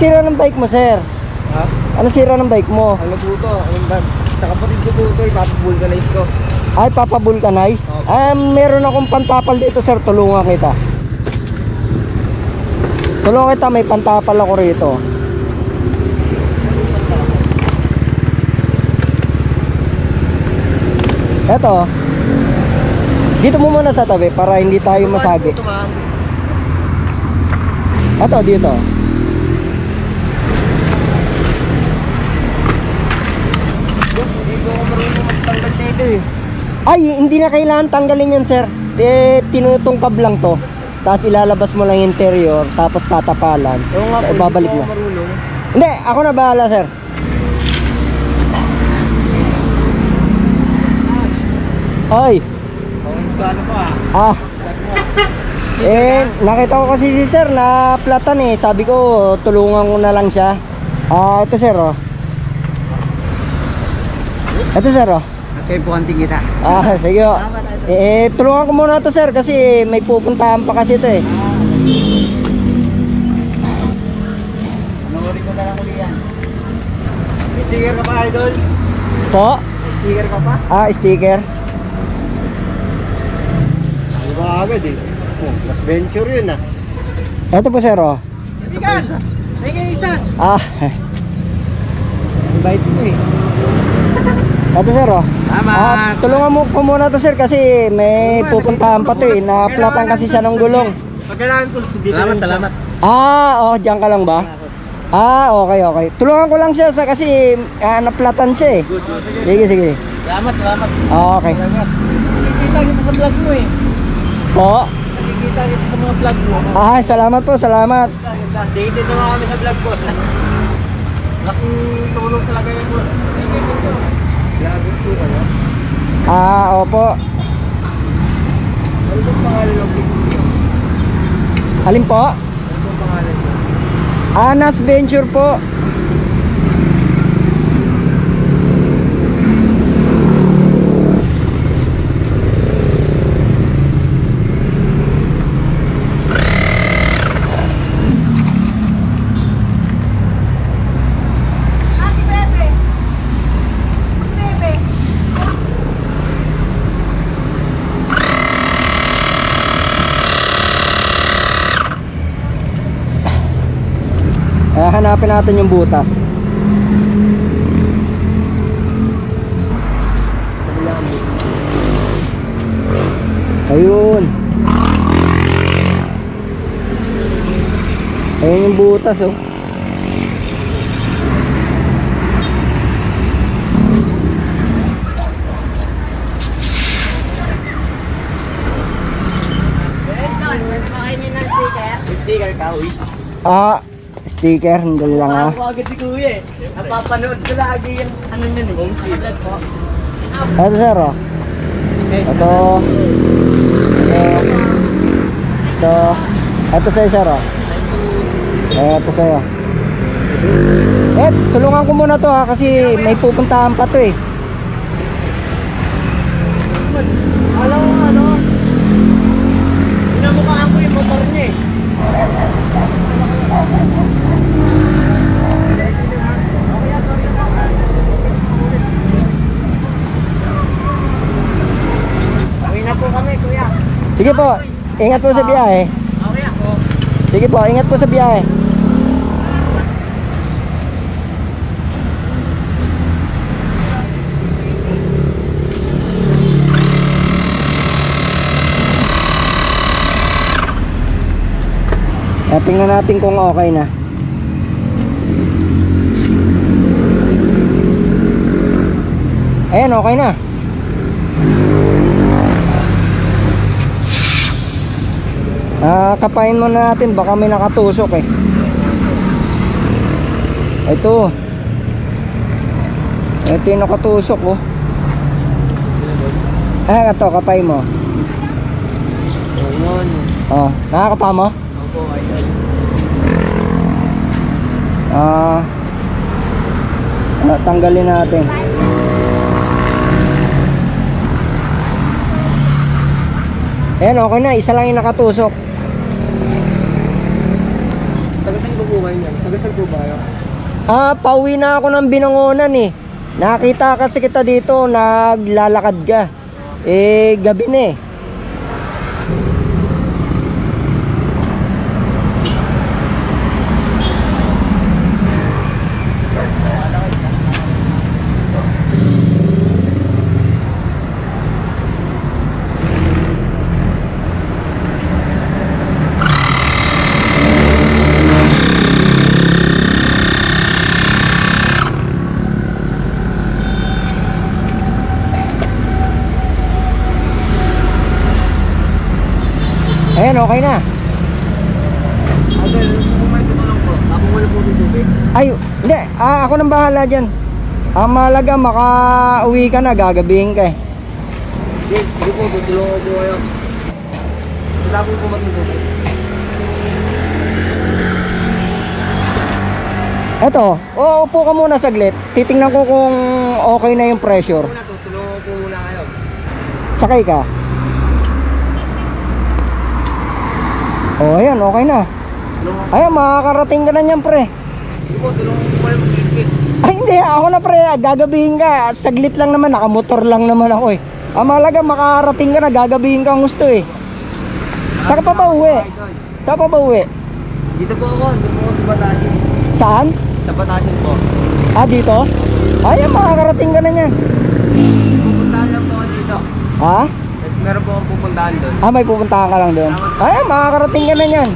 sira ng bike mo, sir? Ha? Ano sira ng bike mo? Ano po to? Anong bag? Sa kapatid ko po ito, ipapabulkanize ko. Ay, papabulkanize? Opo. Meron akong pantapal dito, sir. Tulungan kita. Tulungan kita, may pantapal ako rito. Eto. Dito mo muna sa tabi para hindi tayo masagi. Eto, dito. Hindi ko ako marunong magtanggal dito eh. Ay, hindi na kailangan tanggalin yan, sir. Tinutungkab lang to. Tapos ilalabas mo lang yung interior, tapos tatapalan. Oo nga po, Ibabalik hindi na. ko ako marunong. Hindi, ako na bahala, sir. Ay, Ano pa? ah. Nakita ko kasi si sir na platan eh. Sabi ko, tulungan ko na lang siya. Ito sir, oh. Ito sir, oh. Okay po, anting kita. Sige, oh. Tulungan ko muna to sir kasi may pupuntahan pa kasi ito eh. Panoorin ko na lang ulit yan. May sticker ka pa, idol? Po? May sticker ka pa? Sticker. Ano ba agad eh? Oh, mas venture yun ah. Ito po sir, oh. Hindi ka! May kayo isa! Invite mo eh. Ito sir, oh. Tama! Tulungan mo ko muna to sir kasi may pupuntahan pa to eh. Naplatan kasi siya ng gulong. Pagkailangan ko, salamat, salamat. Diyan ka lang ba? Okay. Tulungan ko lang siya kasi naplatan siya eh. Good. Sige. Salamat. Okay. Nakikita kita sa vlog mo eh. Po? Nakikita kita sa mga vlog mo. Salamat po, salamat. Dated naman kami sa vlog ko. Laking tulong talaga yun boss. Thank you. Lagot po kayo. Opo. Ano bang pangalan ng video? Alin po? Ano bang pangalan mo? Anas Venture po. Hanapin natin yung butas. Ayun. Ayun yung butas, oh. Sticker ka, Uis. Sticker, hindi lang ah. Ako agad si Kuya eh. Napapanood ko lagi yung ano nyo eh. Home seat. Ito sir, oh. Ito sa'yo sir, oh. Ito sa'yo. Tulungan ko muna to ha kasi may pupuntahan pa to eh. Alam mo ano? Pinamukhaan ko yung motor niya eh. Uwi na po kami, kuya. Sige po, ingat po sa biyahe. Okay ako. Sige po, ingat po sa biyahe. Tingnan natin kung okay na. Ayan, okay na. Kapain muna natin, baka may nakatusok eh. Ito yung nakatusok, oh. Ito, kapay mo. Nakakapa mo? Opo, idol. Tanggalin natin. Ayan, okay na. Isa lang yung nakatusok. Taga saan ko po ngayon yan? Tagatag po ba kayo? Pauwi na ako ng Binangonan eh. Nakita kasi kita dito, naglalakad ka. Eh, gabi na eh. Ayan, okay na. Idol, kung may tutulong po, ako wala po ng tubig. Ay, hindi. Ako nang bahala dyan. Ang mahalaga, makauwi ka na, gagabihin ka eh. Sige po, tutulong ko po kayo. Wala po po matutubig. Eto, upo ka muna saglit. Titingnan ko kung okay na yung pressure. Muna, tutulong ko po muna kayo. Sakay ka. Oh, ayan, okay na. Tulong ko. Ayan, makakarating ka na niyan, pre. Sige po, tulong ko po kayo mag-ikit. Ay, hindi. Ako na, pre. Gagabihin ka. Saglit lang naman. Nakamotor lang naman ako eh. Ang mahalaga, makakarating ka na. Gagabihin ka ang gusto eh. Saan ka pa ba uwi? Saan pa ba uwi? Dito po ako, dito po ako sa Batasin. Saan? Sa Batasin po. Dito? Ayan, makakarating ka na niyan. Pupuntahan lang po ako dito. Ha? Meron po akong pupuntahan doon. May pupuntahan ka lang doon. Ayan, makakarating ka na niyan.